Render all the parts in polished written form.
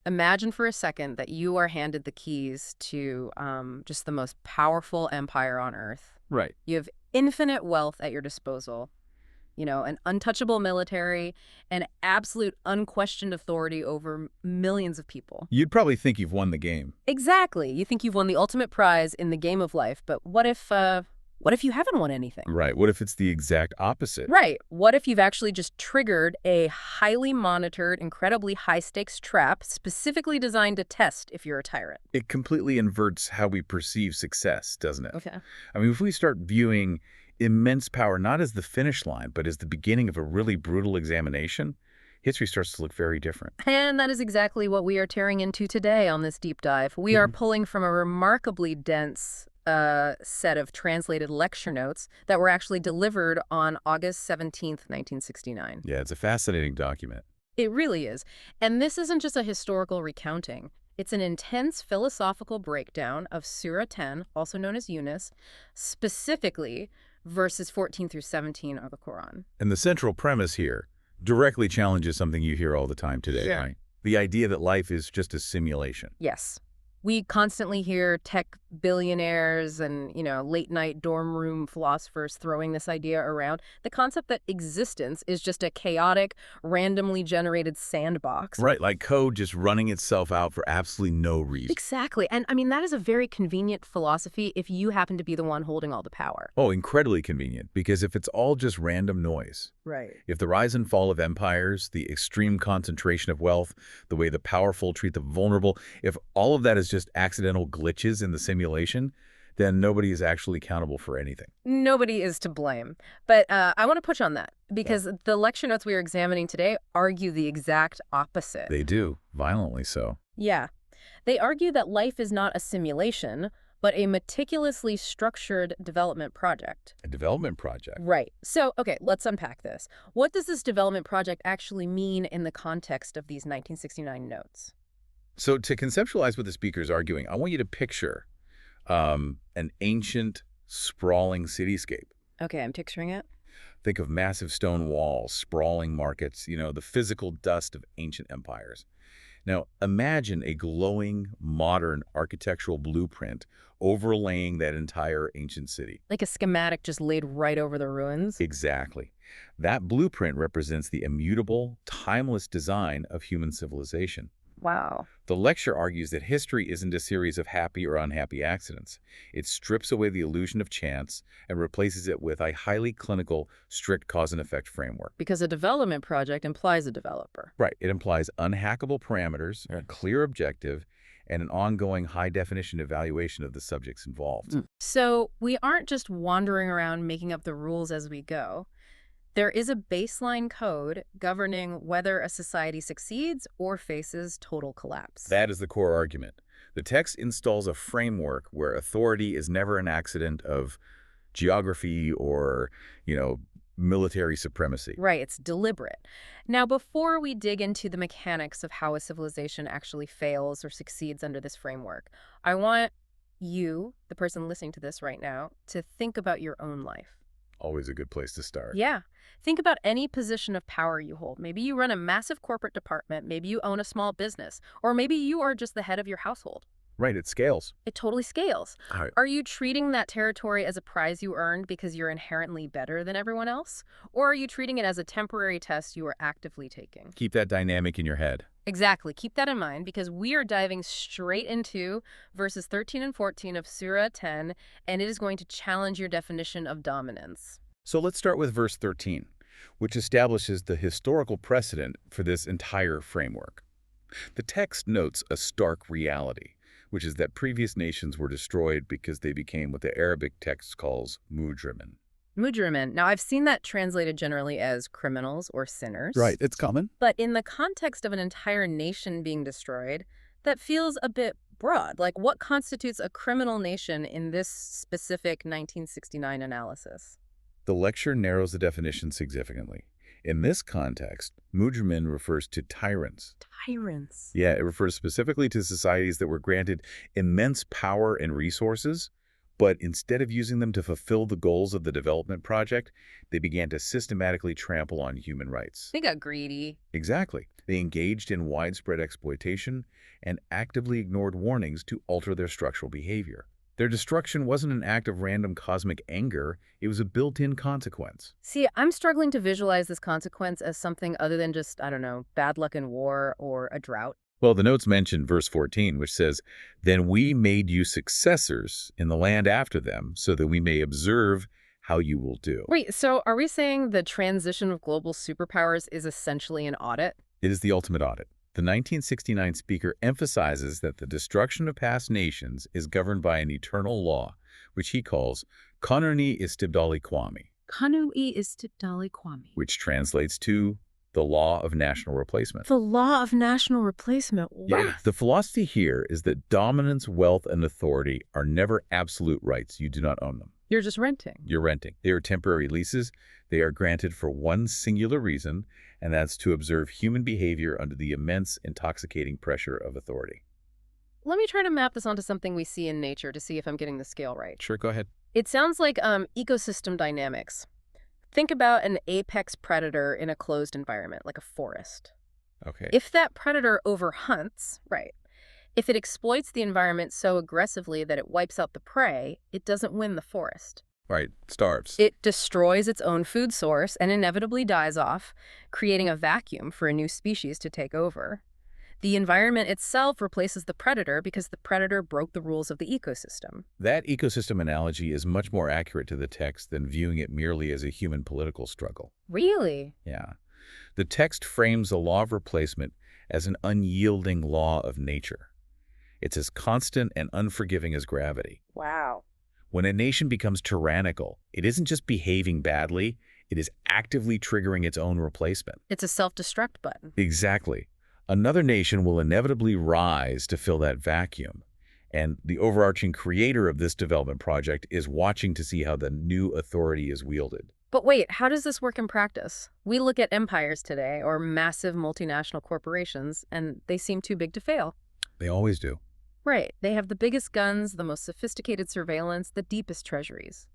Imagine for a second that you are handed the keys to just the most powerful empire on Earth. Right. You have infinite wealth at your disposal, an untouchable military, and absolute unquestioned authority over millions of people. You'd probably think you've won the game. Exactly. You think you've won the ultimate prize in the game of life, but what if you haven't won anything? Right. What if it's the exact opposite? Right. What if you've actually just triggered a highly monitored, incredibly high-stakes trap specifically designed to test if you're a tyrant? It completely inverts how we perceive success, doesn't it? Okay. I mean, if we start viewing immense power not as the finish line, but as the beginning of a really brutal examination, history starts to look very different. And that is exactly what we are tearing into today on this deep dive. We are pulling from a remarkably dense set of translated lecture notes that were actually delivered on August 17th, 1969. Yeah, it's a fascinating document. It really is. And this isn't just a historical recounting. It's an intense philosophical breakdown of Surah 10, also known as Yunus, specifically verses 14 through 17 of the Quran. And the central premise here directly challenges something you hear all the time today, right? The idea that life is just a simulation. Yes. We constantly hear tech billionaires and, late-night dorm room philosophers throwing this idea around. The concept that existence is just a chaotic, randomly generated sandbox. Right, like code just running itself out for absolutely no reason. Exactly. And, that is a very convenient philosophy if you happen to be the one holding all the power. Oh, incredibly convenient, because if it's all just random noise, right? If the rise and fall of empires, the extreme concentration of wealth, the way the powerful treat the vulnerable, if all of that is just accidental glitches in the simulation, then nobody is actually accountable for anything. Nobody is to blame. But I want to push on that because the lecture notes we are examining today argue the exact opposite. They do, violently so. Yeah. They argue that life is not a simulation, but a meticulously structured development project. A development project. Right. So, okay, let's unpack this. What does this development project actually mean in the context of these 1969 notes? So to conceptualize what the speaker is arguing, I want you to picture an ancient, sprawling cityscape. Okay, I'm picturing it. Think of massive stone walls, sprawling markets, the physical dust of ancient empires. Now, imagine a glowing, modern architectural blueprint overlaying that entire ancient city. Like a schematic just laid right over the ruins? Exactly. That blueprint represents the immutable, timeless design of human civilization. Wow. The lecture argues that history isn't a series of happy or unhappy accidents. It strips away the illusion of chance and replaces it with a highly clinical, strict cause and effect framework. Because a development project implies a developer. Right. It implies unhackable parameters, a clear objective, and an ongoing high-definition evaluation of the subjects involved. So we aren't just wandering around making up the rules as we go. There is a baseline code governing whether a society succeeds or faces total collapse. That is the core argument. The text installs a framework where authority is never an accident of geography or, military supremacy. Right, it's deliberate. Now, before we dig into the mechanics of how a civilization actually fails or succeeds under this framework, I want you, the person listening to this right now, to think about your own life. Always a good place to start. Yeah. Think about any position of power you hold. Maybe you run a massive corporate department. Maybe you own a small business. Or maybe you are just the head of your household. Right, it scales. It totally scales. All right. Are you treating that territory as a prize you earned because you're inherently better than everyone else? Or are you treating it as a temporary test you are actively taking? Keep that dynamic in your head. Exactly. Keep that in mind because we are diving straight into verses 13 and 14 of Surah 10, and it is going to challenge your definition of dominance. So let's start with verse 13, which establishes the historical precedent for this entire framework. The text notes a stark reality, which is that previous nations were destroyed because they became what the Arabic text calls mujrimin. Mujrimin. Now, I've seen that translated generally as criminals or sinners. Right, it's common. But in the context of an entire nation being destroyed, that feels a bit broad. Like, what constitutes a criminal nation in this specific 1969 analysis? The lecture narrows the definition significantly. In this context, mujrimin refers to tyrants. Tyrants. Yeah, it refers specifically to societies that were granted immense power and resources, But instead of using them to fulfill the goals of the development project, they began to systematically trample on human rights. They got greedy. Exactly. They engaged in widespread exploitation and actively ignored warnings to alter their structural behavior. Their destruction wasn't an act of random cosmic anger, it was a built-in consequence. See, I'm struggling to visualize this consequence as something other than just, I don't know, bad luck in war or a drought. Well, the notes mention verse 14, which says, "Then we made you successors in the land after them, so that we may observe how you will do." Wait, so are we saying the transition of global superpowers is essentially an audit? It is the ultimate audit. The 1969 speaker emphasizes that the destruction of past nations is governed by an eternal law, which he calls Economies istibdali Kwame, Kanui istibdali Kwame. which translates to the law of national replacement. The law of national replacement. Wow. Yeah, the philosophy here is that dominance, wealth, and authority are never absolute rights. You do not own them. You're just renting. You're renting. They are temporary leases. They are granted for one singular reason, and that's to observe human behavior under the immense, intoxicating pressure of authority. Let me try to map this onto something we see in nature to see if I'm getting the scale right. Sure, go ahead. It sounds like ecosystem dynamics. Think about an apex predator in a closed environment, like a forest. Okay. If that predator overhunts, right, if it exploits the environment so aggressively that it wipes out the prey, it doesn't win the forest. Right, starves. It destroys its own food source and inevitably dies off, creating a vacuum for a new species to take over. The environment itself replaces the predator because the predator broke the rules of the ecosystem. That ecosystem analogy is much more accurate to the text than viewing it merely as a human political struggle. Really? Yeah. The text frames the law of replacement as an unyielding law of nature. It's as constant and unforgiving as gravity. Wow. When a nation becomes tyrannical, it isn't just behaving badly, it is actively triggering its own replacement. It's a self-destruct button. Exactly. Another nation will inevitably rise to fill that vacuum. And the overarching creator of this development project is watching to see how the new authority is wielded. But wait, how does this work in practice? We look at empires today, or massive multinational corporations, and they seem too big to fail. They always do. Right. They have the biggest guns, the most sophisticated surveillance, the deepest treasuries.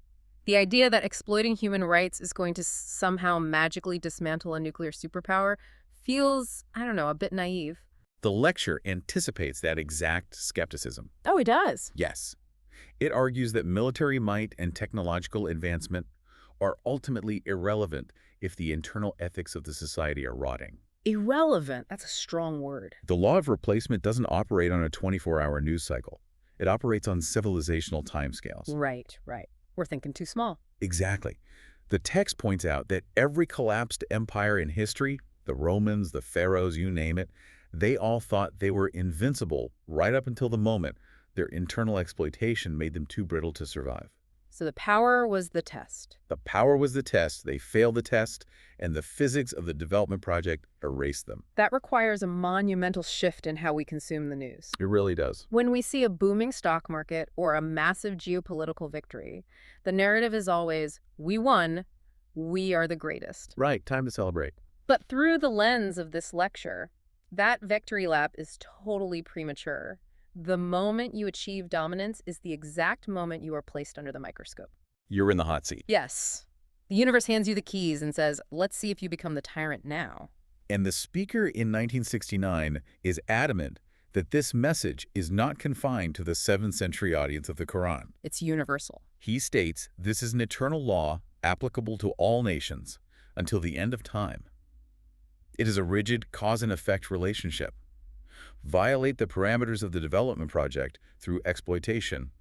The idea that exploiting human rights is going to somehow magically dismantle a nuclear superpower feels, I don't know, a bit naive. The lecture anticipates that exact skepticism. Oh, it does? Yes. It argues that military might and technological advancement are ultimately irrelevant if the internal ethics of the society are rotting. Irrelevant. That's a strong word. The law of replacement doesn't operate on a 24-hour news cycle. It operates on civilizational timescales. Right, right. We're thinking too small. Exactly. The text points out that every collapsed empire in history, the Romans, the pharaohs, you name it, they all thought they were invincible right up until the moment their internal exploitation made them too brittle to survive. So the power was the test. The power was the test, they failed the test, and the physics of the development project erased them. That requires a monumental shift in how we consume the news. It really does. When we see a booming stock market or a massive geopolitical victory, the narrative is always, we won, we are the greatest. Right, time to celebrate. But through the lens of this lecture, that victory lap is totally premature. The moment you achieve dominance is the exact moment you are placed under the microscope. You're in the hot seat. Yes. The universe hands you the keys and says, let's see if you become the tyrant now. And the speaker in 1969 is adamant that this message is not confined to the 7th century audience of the Quran. It's universal. He states this is an eternal law applicable to all nations until the end of time. It is a rigid cause and effect relationship. Violate the parameters of the development project through exploitation,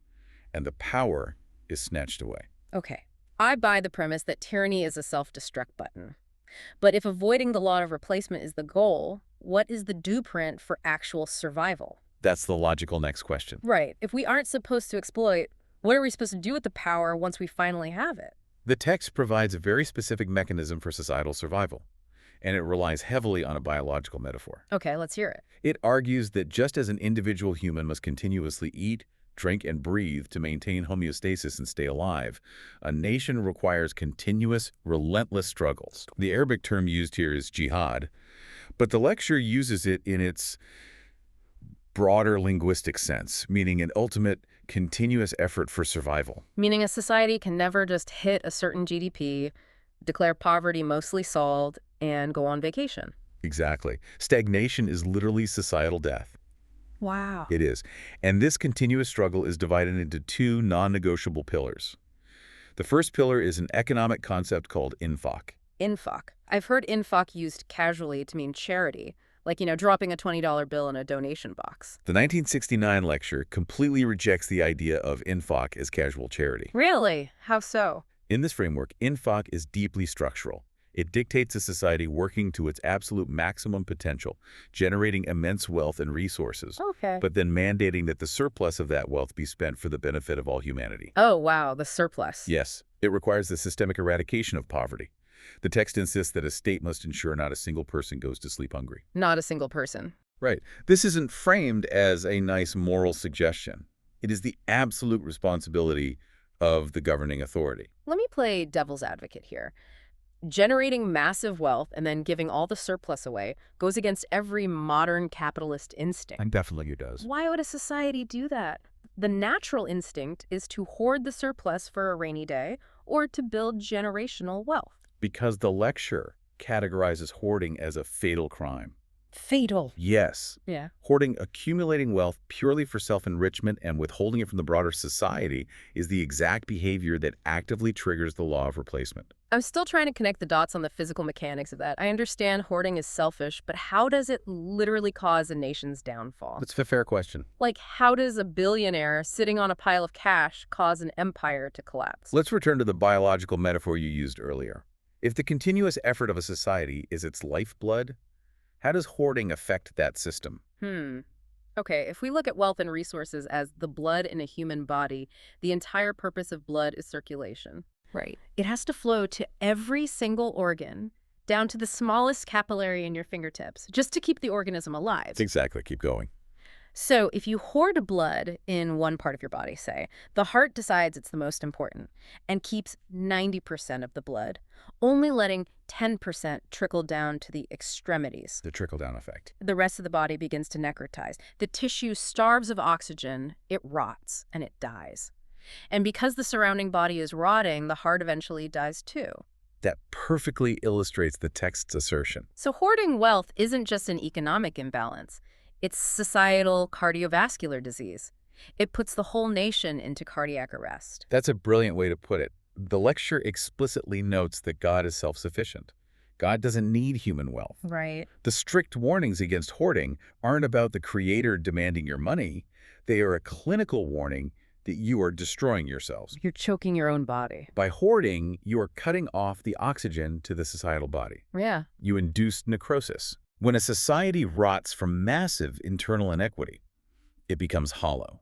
and the power is snatched away. Okay, I buy the premise that tyranny is a self-destruct button. But if avoiding the law of replacement is the goal, what is the blueprint for actual survival? That's the logical next question. Right. If we aren't supposed to exploit, what are we supposed to do with the power once we finally have it? The text provides a very specific mechanism for societal survival, and it relies heavily on a biological metaphor. Okay, let's hear it. It argues that just as an individual human must continuously eat, drink, and breathe to maintain homeostasis and stay alive, a nation requires continuous, relentless struggles. The Arabic term used here is jihad, but the lecture uses it in its broader linguistic sense, meaning an ultimate continuous effort for survival. Meaning a society can never just hit a certain GDP, declare poverty mostly solved, and go on vacation. Exactly. Stagnation is literally societal death. Wow. It is. And this continuous struggle is divided into two non-negotiable pillars. The first pillar is an economic concept called Infaq. Infaq. I've heard infaq used casually to mean charity, like, dropping a $20 bill in a donation box. The 1969 lecture completely rejects the idea of Infaq as casual charity. Really? How so? In this framework, Infaq is deeply structural. It dictates a society working to its absolute maximum potential, generating immense wealth and resources, Okay. but then mandating that the surplus of that wealth be spent for the benefit of all humanity. Oh, wow, the surplus. Yes, it requires the systemic eradication of poverty. The text insists that a state must ensure not a single person goes to sleep hungry. Not a single person. Right. This isn't framed as a nice moral suggestion. It is the absolute responsibility of the governing authority. Let me play devil's advocate here. Generating massive wealth and then giving all the surplus away goes against every modern capitalist instinct. And definitely it does. Why would a society do that? The natural instinct is to hoard the surplus for a rainy day or to build generational wealth. Because the lecture categorizes hoarding as a fatal crime. Fatal. Yes. Yeah. Hoarding, accumulating wealth purely for self-enrichment and withholding it from the broader society is the exact behavior that actively triggers the law of replacement. I'm still trying to connect the dots on the physical mechanics of that. I understand hoarding is selfish, but how does it literally cause a nation's downfall? That's a fair question. Like, how does a billionaire sitting on a pile of cash cause an empire to collapse? Let's return to the biological metaphor you used earlier. If the continuous effort of a society is its lifeblood, how does hoarding affect that system? Okay, if we look at wealth and resources as the blood in a human body, the entire purpose of blood is circulation. Right. It has to flow to every single organ, down to the smallest capillary in your fingertips, just to keep the organism alive. Exactly. Keep going. So if you hoard blood in one part of your body, say, the heart decides it's the most important and keeps 90% of the blood, only letting 10% trickle down to the extremities. The trickle-down effect. The rest of the body begins to necrotize. The tissue starves of oxygen, it rots, and it dies. And because the surrounding body is rotting, the heart eventually dies too. That perfectly illustrates the text's assertion. So hoarding wealth isn't just an economic imbalance. It's societal cardiovascular disease. It puts the whole nation into cardiac arrest. That's a brilliant way to put it. The lecture explicitly notes that God is self-sufficient. God doesn't need human wealth. Right. The strict warnings against hoarding aren't about the creator demanding your money. They are a clinical warning that you are destroying yourselves. You're choking your own body. By hoarding, you are cutting off the oxygen to the societal body. Yeah. You induce necrosis. When a society rots from massive internal inequity, it becomes hollow.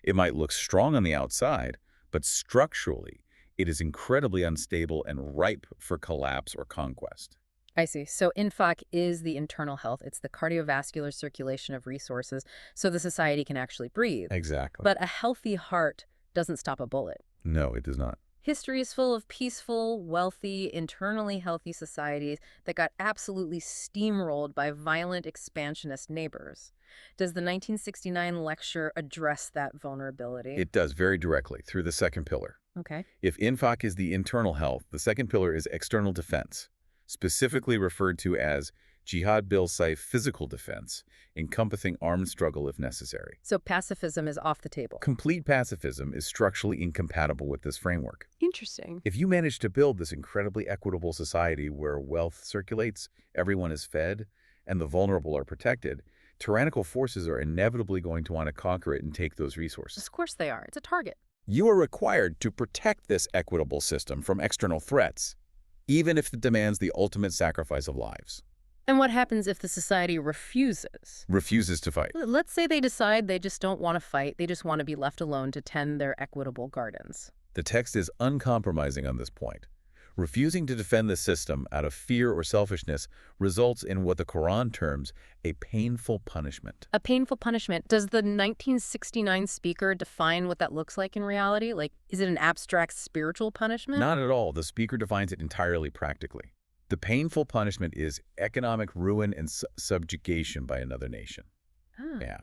It might look strong on the outside, but structurally, it is incredibly unstable and ripe for collapse or conquest. I see. So infaq is the internal health. It's the cardiovascular circulation of resources so the society can actually breathe. Exactly. But a healthy heart doesn't stop a bullet. No, it does not. History is full of peaceful, wealthy, internally healthy societies that got absolutely steamrolled by violent expansionist neighbors. Does the 1969 lecture address that vulnerability? It does very directly through the second pillar. Okay. If infaq is the internal health, the second pillar is external defense, specifically referred to as Jihad Bil-Maal physical defense, encompassing armed struggle if necessary. So pacifism is off the table. Complete pacifism is structurally incompatible with this framework. Interesting. If you manage to build this incredibly equitable society where wealth circulates, everyone is fed, and the vulnerable are protected, tyrannical forces are inevitably going to want to conquer it and take those resources. Of course they are. It's a target. You are required to protect this equitable system from external threats, even if it demands the ultimate sacrifice of lives. And what happens if the society refuses? Refuses to fight. Let's say they decide they just don't want to fight. They just want to be left alone to tend their equitable gardens. The text is uncompromising on this point. Refusing to defend the system out of fear or selfishness results in what the Quran terms a painful punishment. A painful punishment. Does the 1969 speaker define what that looks like in reality? Like, is it an abstract spiritual punishment? Not at all. The speaker defines it entirely practically. The painful punishment is economic ruin and subjugation by another nation. Ah. Yeah.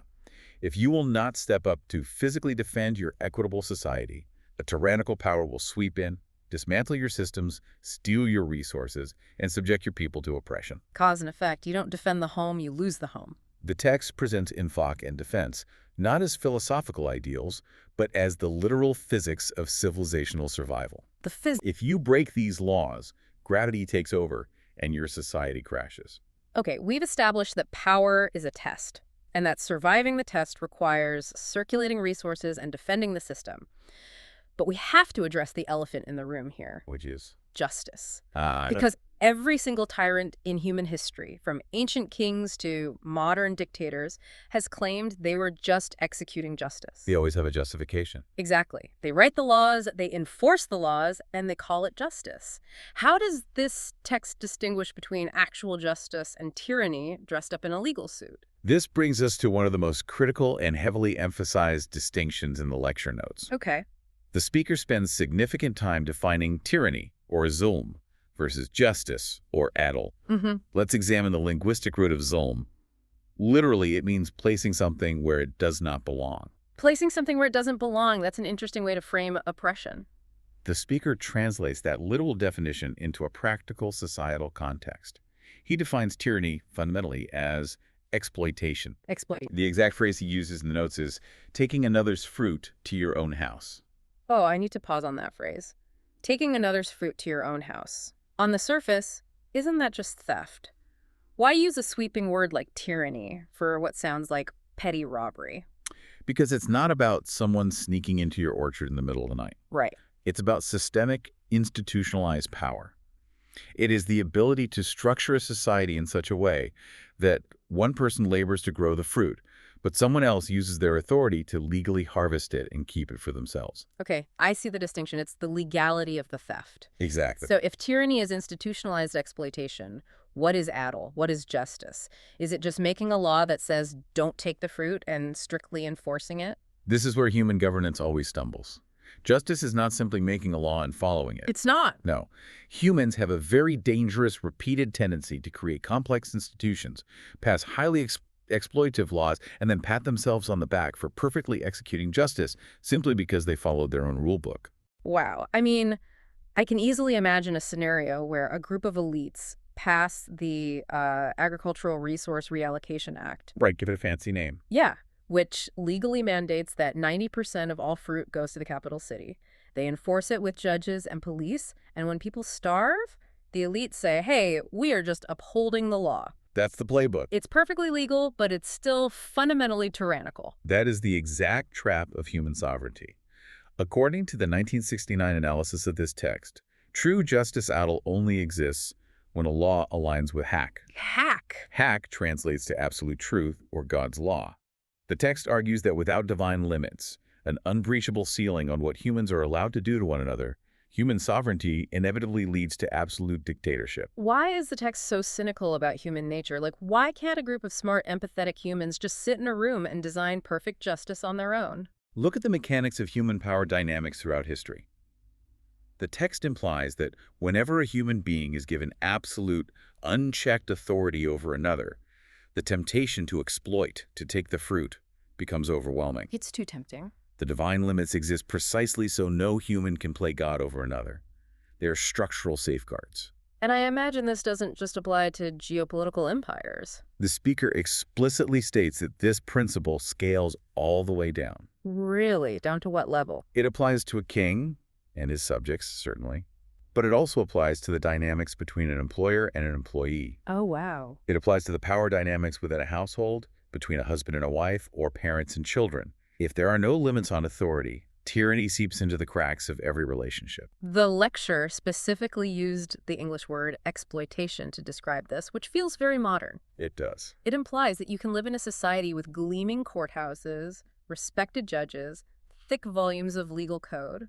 If you will not step up to physically defend your equitable society, a tyrannical power will sweep in, dismantle your systems, steal your resources, and subject your people to oppression. Cause and effect. You don't defend the home, you lose the home. The text presents infaq and defense not as philosophical ideals, but as the literal physics of civilizational survival. If you break these laws, gravity takes over and your society crashes. Okay, we've established that power is a test, and that surviving the test requires circulating resources and defending the system. But we have to address the elephant in the room here. Which is? Justice. Because every single tyrant in human history, from ancient kings to modern dictators, has claimed they were just executing justice. They always have a justification. Exactly. They write the laws, they enforce the laws, and they call it justice. How does this text distinguish between actual justice and tyranny dressed up in a legal suit? This brings us to one of the most critical and heavily emphasized distinctions in the lecture notes. Okay. The speaker spends significant time defining tyranny, or zulm, versus justice, or adl. Let's examine the linguistic root of zulm. Literally, it means placing something where it does not belong. Placing something where it doesn't belong, that's an interesting way to frame oppression. The speaker translates that literal definition into a practical societal context. He defines tyranny fundamentally as exploitation. The exact phrase he uses in the notes is, taking another's fruit to your own house. Oh, I need to pause on that phrase. Taking another's fruit to your own house. On the surface, isn't that just theft? Why use a sweeping word like tyranny for what sounds like petty robbery? Because it's not about someone sneaking into your orchard in the middle of the night. Right. It's about systemic, institutionalized power. It is the ability to structure a society in such a way that one person labors to grow the fruit, but someone else uses their authority to legally harvest it and keep it for themselves. Okay, I see the distinction. It's the legality of the theft. Exactly. So if tyranny is institutionalized exploitation, what is adl? What is justice? Is it just making a law that says don't take the fruit and strictly enforcing it? This is where human governance always stumbles. Justice is not simply making a law and following it. It's not. No. Humans have a very dangerous, repeated tendency to create complex institutions, pass highly exploitative laws, and then pat themselves on the back for perfectly executing justice simply because they followed their own rule book. Wow. I mean, I can easily imagine a scenario where a group of elites pass the Agricultural Resource Reallocation Act. Right, give it a fancy name. Yeah, which legally mandates that 90% of all fruit goes to the capital city. They enforce it with judges and police, and when people starve, the elites say, hey, we are just upholding the law. That's the playbook. It's perfectly legal, but it's still fundamentally tyrannical. That is the exact trap of human sovereignty. According to the 1969 analysis of this text, true justice adl only exists when a law aligns with haq. Haq translates to absolute truth or God's law. The text argues that without divine limits, an unbreachable ceiling on what humans are allowed to do to one another, human sovereignty inevitably leads to absolute dictatorship. Why is the text so cynical about human nature? Like, why can't a group of smart, empathetic humans just sit in a room and design perfect justice on their own? Look at the mechanics of human power dynamics throughout history. The text implies that whenever a human being is given absolute, unchecked authority over another, the temptation to exploit, to take the fruit, becomes overwhelming. It's too tempting. The divine limits exist precisely so no human can play God over another. They are structural safeguards. And I imagine this doesn't just apply to geopolitical empires. The speaker explicitly states that this principle scales all the way down. Really? Down to what level? It applies to a king and his subjects, certainly. But it also applies to the dynamics between an employer and an employee. Oh, wow. It applies to the power dynamics within a household, between a husband and a wife, or parents and children. If there are no limits on authority, tyranny seeps into the cracks of every relationship. The lecture specifically used the English word exploitation to describe this, which feels very modern. It does. It implies that you can live in a society with gleaming courthouses, respected judges, thick volumes of legal code,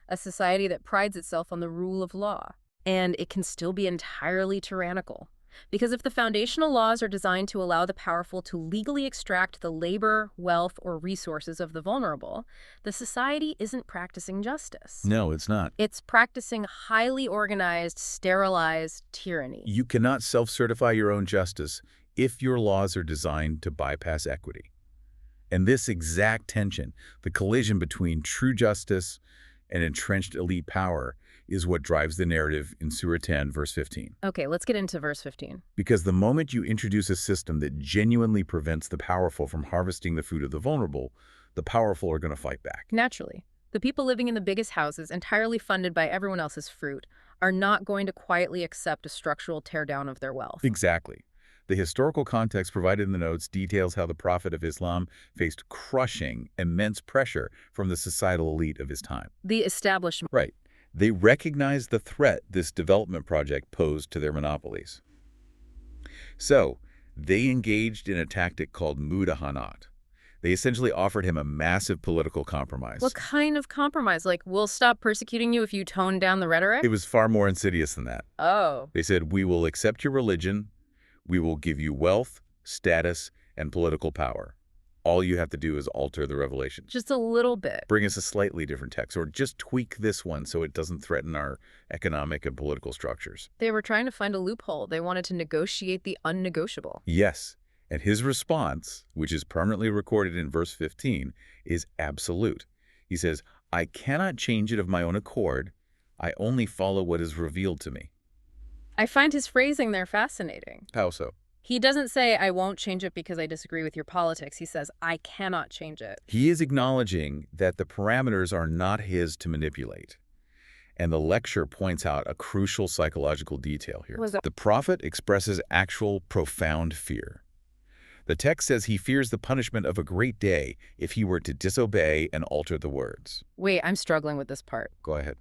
a society that prides itself on the rule of law. And it can still be entirely tyrannical. Because if the foundational laws are designed to allow the powerful to legally extract the labor, wealth, or resources of the vulnerable, the society isn't practicing justice. No, it's not. It's practicing highly organized, sterilized tyranny. You cannot self-certify your own justice if your laws are designed to bypass equity. And this exact tension, the collision between true justice and entrenched elite power, is what drives the narrative in Surah 10, verse 15. Okay, let's get into verse 15. Because the moment you introduce a system that genuinely prevents the powerful from harvesting the fruit of the vulnerable, the powerful are going to fight back. Naturally, the people living in the biggest houses, entirely funded by everyone else's fruit, are not going to quietly accept a structural teardown of their wealth. Exactly. The historical context provided in the notes details how the Prophet of Islam faced crushing, immense pressure from the societal elite of his time. The establishment. Right. They recognized the threat this development project posed to their monopolies. So, they engaged in a tactic called mudahanat. They essentially offered him a massive political compromise. What kind of compromise? Like, we'll stop persecuting you if you tone down the rhetoric? It was far more insidious than that. Oh. They said, we will accept your religion, we will give you wealth, status, and political power. All you have to do is alter the revelation. Just a little bit. Bring us a slightly different text, or just tweak this one so it doesn't threaten our economic and political structures. They were trying to find a loophole. They wanted to negotiate the unnegotiable. Yes, and his response, which is permanently recorded in verse 15, is absolute. He says, I cannot change it of my own accord. I only follow what is revealed to me. I find his phrasing there fascinating. How so? He doesn't say, I won't change it because I disagree with your politics. He says, I cannot change it. He is acknowledging that the parameters are not his to manipulate. And the lecture points out a crucial psychological detail here. The prophet expresses actual profound fear. The text says he fears the punishment of a great day if he were to disobey and alter the words. Wait, I'm struggling with this part. Go ahead.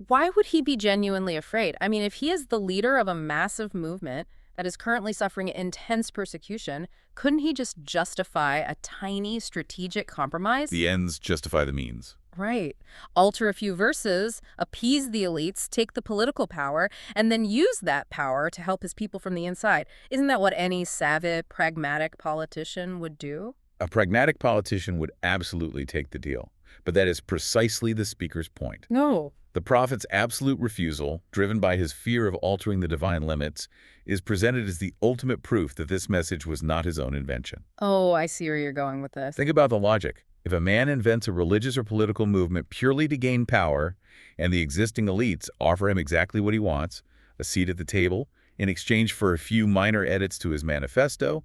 Why would he be genuinely afraid? I mean, if he is the leader of a massive movement that is currently suffering intense persecution, couldn't he just justify a tiny strategic compromise? The ends justify the means. Right. Alter a few verses, appease the elites, take the political power, and then use that power to help his people from the inside. Isn't that what any savvy, pragmatic politician would do? A pragmatic politician would absolutely take the deal. But that is precisely the speaker's point. No. The prophet's absolute refusal, driven by his fear of altering the divine limits, is presented as the ultimate proof that this message was not his own invention. Oh, I see where you're going with this. Think about the logic. If a man invents a religious or political movement purely to gain power, and the existing elites offer him exactly what he wants, a seat at the table, in exchange for a few minor edits to his manifesto,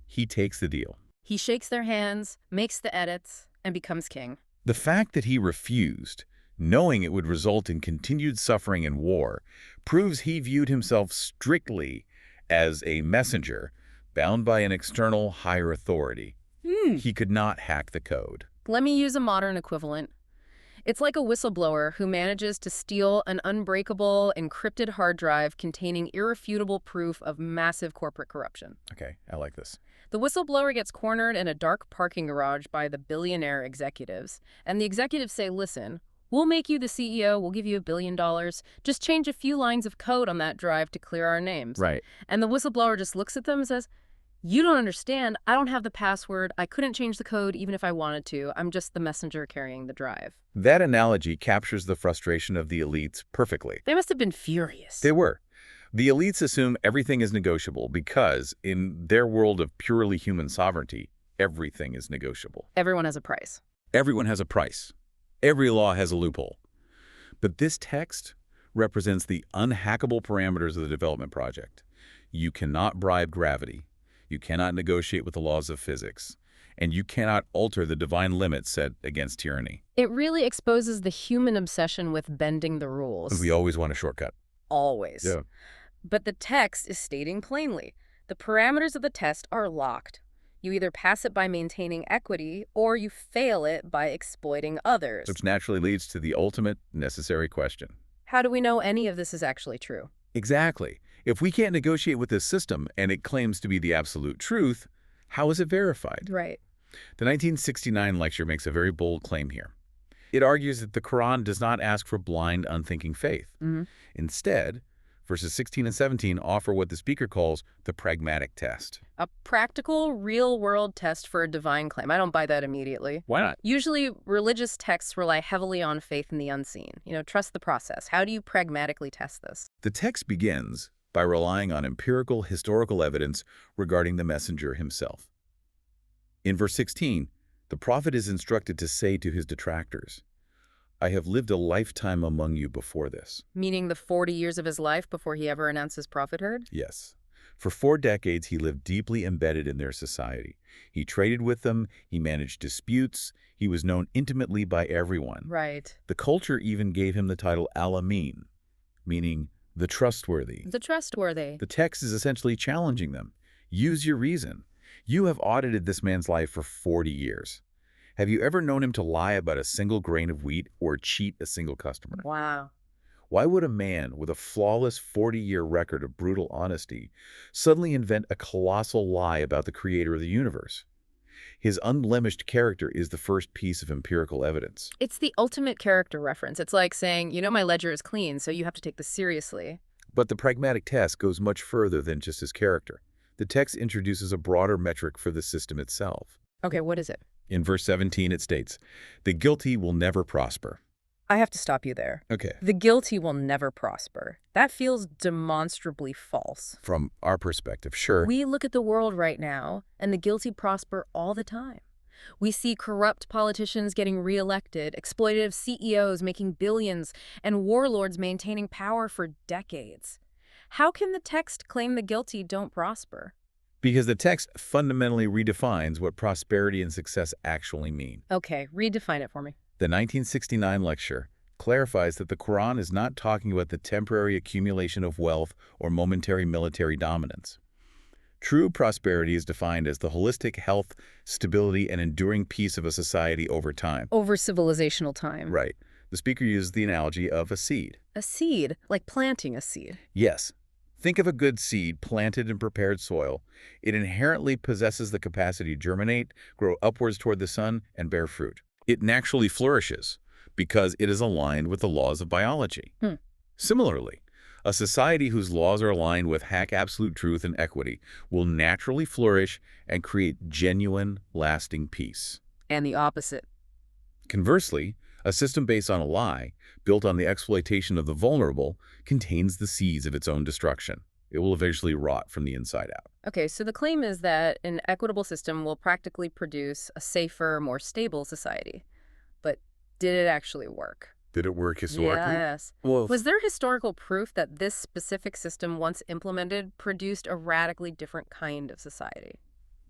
he takes the deal. He shakes their hands, makes the edits, and becomes king. The fact that he refused, knowing it would result in continued suffering and war, proves he viewed himself strictly as a messenger bound by an external higher authority. He could not hack the code. Let me use a modern equivalent. It's like a whistleblower who manages to steal an unbreakable, encrypted hard drive containing irrefutable proof of massive corporate corruption. Okay, I like this. The whistleblower gets cornered in a dark parking garage by the billionaire executives, and the executives say, listen, we'll make you the CEO, we'll give you $1 billion, just change a few lines of code on that drive to clear our names. Right. And the whistleblower just looks at them and says, you don't understand, I don't have the password, I couldn't change the code even if I wanted to, I'm just the messenger carrying the drive. That analogy captures the frustration of the elites perfectly. They must have been furious. They were. The elites assume everything is negotiable because, in their world of purely human sovereignty, everything is negotiable. Everyone has a price. Everyone has a price. Every law has a loophole. But this text represents the unhackable parameters of the development project. You cannot bribe gravity. You cannot negotiate with the laws of physics. And you cannot alter the divine limits set against tyranny. It really exposes the human obsession with bending the rules. We always want a shortcut. Always. Yeah. But the text is stating plainly, the parameters of the test are locked. You either pass it by maintaining equity, or you fail it by exploiting others. Which naturally leads to the ultimate necessary question. How do we know any of this is actually true? Exactly. If we can't negotiate with this system and it claims to be the absolute truth, how is it verified? Right. The 1969 lecture makes a very bold claim here. It argues that the Quran does not ask for blind, unthinking faith. Instead, verses 16 and 17 offer what the speaker calls the pragmatic test. A practical, real-world test for a divine claim. I don't buy that immediately. Why not? Usually, religious texts rely heavily on faith in the unseen. Trust the process. How do you pragmatically test this? The text begins by relying on empirical historical evidence regarding the messenger himself. In verse 16, The prophet is instructed to say to his detractors, I have lived a lifetime among you before this. Meaning the 40 years of his life before he ever announced his prophethood? Yes. For 4 decades, he lived deeply embedded in their society. He traded with them, he managed disputes, he was known intimately by everyone. Right. The culture even gave him the title Al-Amin, meaning the trustworthy. The trustworthy. The text is essentially challenging them. Use your reason. You have audited this man's life for 40 years. Have you ever known him to lie about a single grain of wheat or cheat a single customer? Wow. Why would a man with a flawless 40-year record of brutal honesty suddenly invent a colossal lie about the creator of the universe? His unblemished character is the first piece of empirical evidence. It's the ultimate character reference. It's like saying, you know, my ledger is clean, so you have to take this seriously. But the pragmatic test goes much further than just his character. The text introduces a broader metric for the system itself. Okay, what is it? In verse 17, it states, the guilty will never prosper. I have to stop you there. Okay. The guilty will never prosper. That feels demonstrably false. From our perspective, sure. We look at the world right now, and the guilty prosper all the time. We see corrupt politicians getting reelected, exploitative CEOs making billions, and warlords maintaining power for decades. How can the text claim the guilty don't prosper? Because the text fundamentally redefines what prosperity and success actually mean. Okay, redefine it for me. The 1969 lecture clarifies that the Quran is not talking about the temporary accumulation of wealth or momentary military dominance. True prosperity is defined as the holistic health, stability, and enduring peace of a society over time. Over civilizational time. Right. The speaker uses the analogy of a seed. A seed, like planting a seed. Yes. Think of a good seed planted in prepared soil. It inherently possesses the capacity to germinate, grow upwards toward the sun, and bear fruit. It naturally flourishes because it is aligned with the laws of biology. Similarly, a society whose laws are aligned with absolute truth and equity will naturally flourish and create genuine, lasting peace. And the opposite. Conversely, a system based on a lie, built on the exploitation of the vulnerable, contains the seeds of its own destruction. It will eventually rot from the inside out. Okay, so the claim is that an equitable system will practically produce a safer, more stable society. But did it actually work? Did it work historically? Yes. Well, Was there historical proof that this specific system, once implemented, produced a radically different kind of society?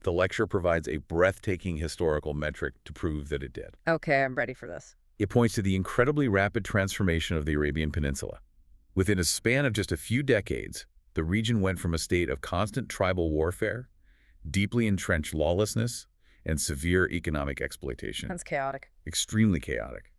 the lecture provides a breathtaking historical metric to prove that it did. Okay, I'm ready for this. It points to the incredibly rapid transformation of the Arabian Peninsula. Within a span of just a few decades, the region went from a state of constant tribal warfare, deeply entrenched lawlessness, and severe economic exploitation. That's chaotic. Extremely chaotic.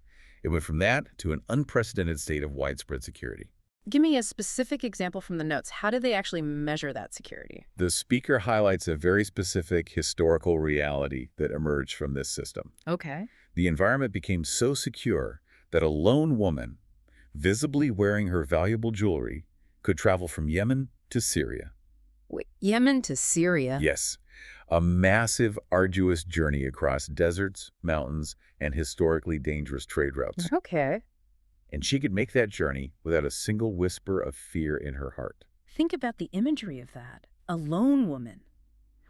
It went from that to an unprecedented state of widespread security. Give me a specific example from the notes. How did they actually measure that security? The speaker highlights a very specific historical reality that emerged from this system. Okay. The environment became so secure that a lone woman, visibly wearing her valuable jewelry, could travel from Yemen to Syria. Wait, Yemen to Syria? Yes, a massive, arduous journey across deserts, mountains, and historically dangerous trade routes. Okay. And she could make that journey without a single whisper of fear in her heart. Think about the imagery of that. A lone woman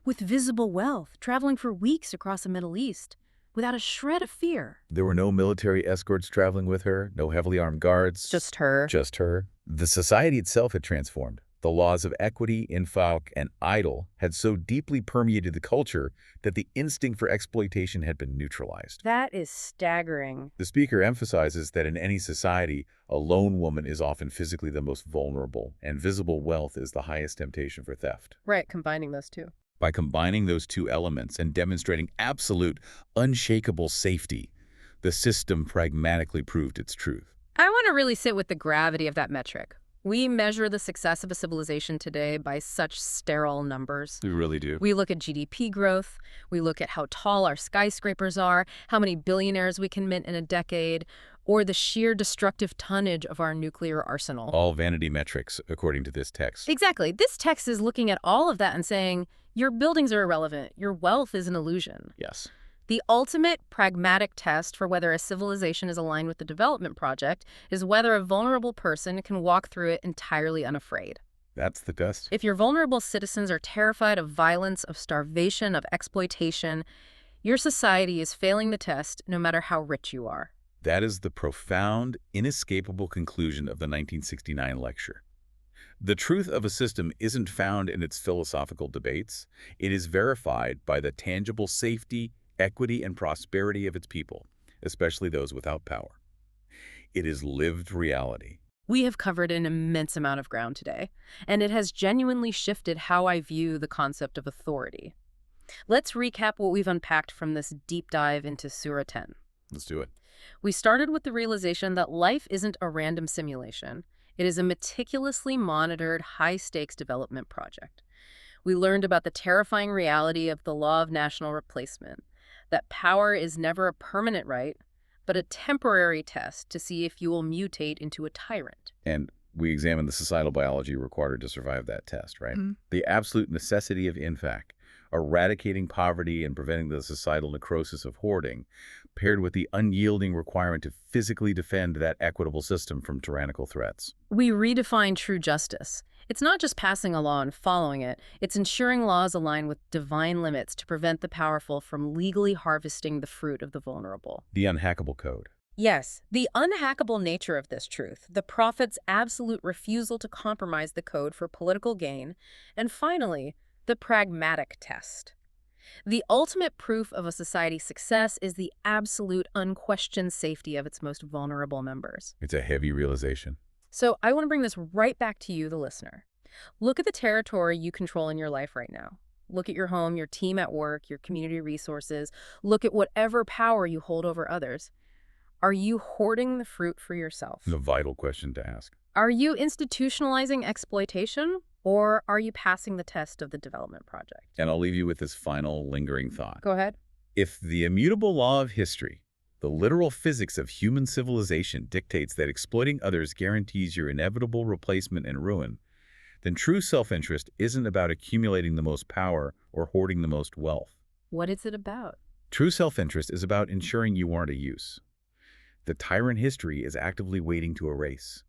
with visible wealth traveling for weeks across the Middle East without a shred of fear. There were no military escorts traveling with her, no heavily armed guards. Just her. Just her. The society itself had transformed. The laws of equity, infaq, and idol had so deeply permeated the culture that the instinct for exploitation had been neutralized. That is staggering. The speaker emphasizes that in any society, a lone woman is often physically the most vulnerable, and visible wealth is the highest temptation for theft. Right, combining those two. By combining those two elements and demonstrating absolute, unshakable safety, the system pragmatically proved its truth. I want to really sit with the gravity of that metric. We measure the success of a civilization today by such sterile numbers. We really do. We look at GDP growth, we look at how tall our skyscrapers are, how many billionaires we can mint in a decade, or the sheer destructive tonnage of our nuclear arsenal. All vanity metrics, according to this text. Exactly. This text is looking at all of that and saying, your buildings are irrelevant, your wealth is an illusion. Yes. The ultimate pragmatic test for whether a civilization is aligned with the development project is whether a vulnerable person can walk through it entirely unafraid. That's the test. If your vulnerable citizens are terrified of violence, of starvation, of exploitation, Your society is failing the test no matter how rich you are. That is the profound, inescapable conclusion of the 1969 lecture. The truth of a system isn't found in its philosophical debates. It is verified by the tangible safety, equity, and prosperity of its people, especially those without power. It is lived reality. We have covered an immense amount of ground today, and it has genuinely shifted how I view the concept of authority. Let's recap what we've unpacked from this deep dive into Surah 10. Let's do it. We started with the realization that life isn't a random simulation. It is a meticulously monitored, high-stakes development project. We learned about the terrifying reality of the law of national replacement, that power is never a permanent right, but a temporary test to see if you will mutate into a tyrant. And we examined the societal biology required to survive that test, right? Mm-hmm. The absolute necessity of Infaq, eradicating poverty and preventing the societal necrosis of hoarding, paired with the unyielding requirement to physically defend that equitable system from tyrannical threats. We redefine true justice. It's not just passing a law and following it. It's ensuring laws align with divine limits to prevent the powerful from legally harvesting the fruit of the vulnerable. The unhackable code. Yes, the unhackable nature of this truth, the prophet's absolute refusal to compromise the code for political gain, and finally, the pragmatic test. The ultimate proof of a society's success is the absolute, unquestioned safety of its most vulnerable members. It's a heavy realization. So I want to bring this right back to you, the listener. Look at the territory you control in your life right now. Look at your home, your team at work, your community resources. Look at whatever power you hold over others. Are you hoarding the fruit for yourself? A vital question to ask. Are you institutionalizing exploitation, or are you passing the test of the development project? And I'll leave you with this final lingering thought. Go ahead. If the immutable law of history, the literal physics of human civilization, dictates that exploiting others guarantees your inevitable replacement and ruin, then true self-interest isn't about accumulating the most power or hoarding the most wealth. What is it about? True self-interest is about ensuring you aren't a use. The tyrant history is actively waiting to erase.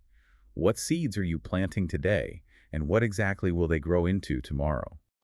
What seeds are you planting today, and what exactly will they grow into tomorrow?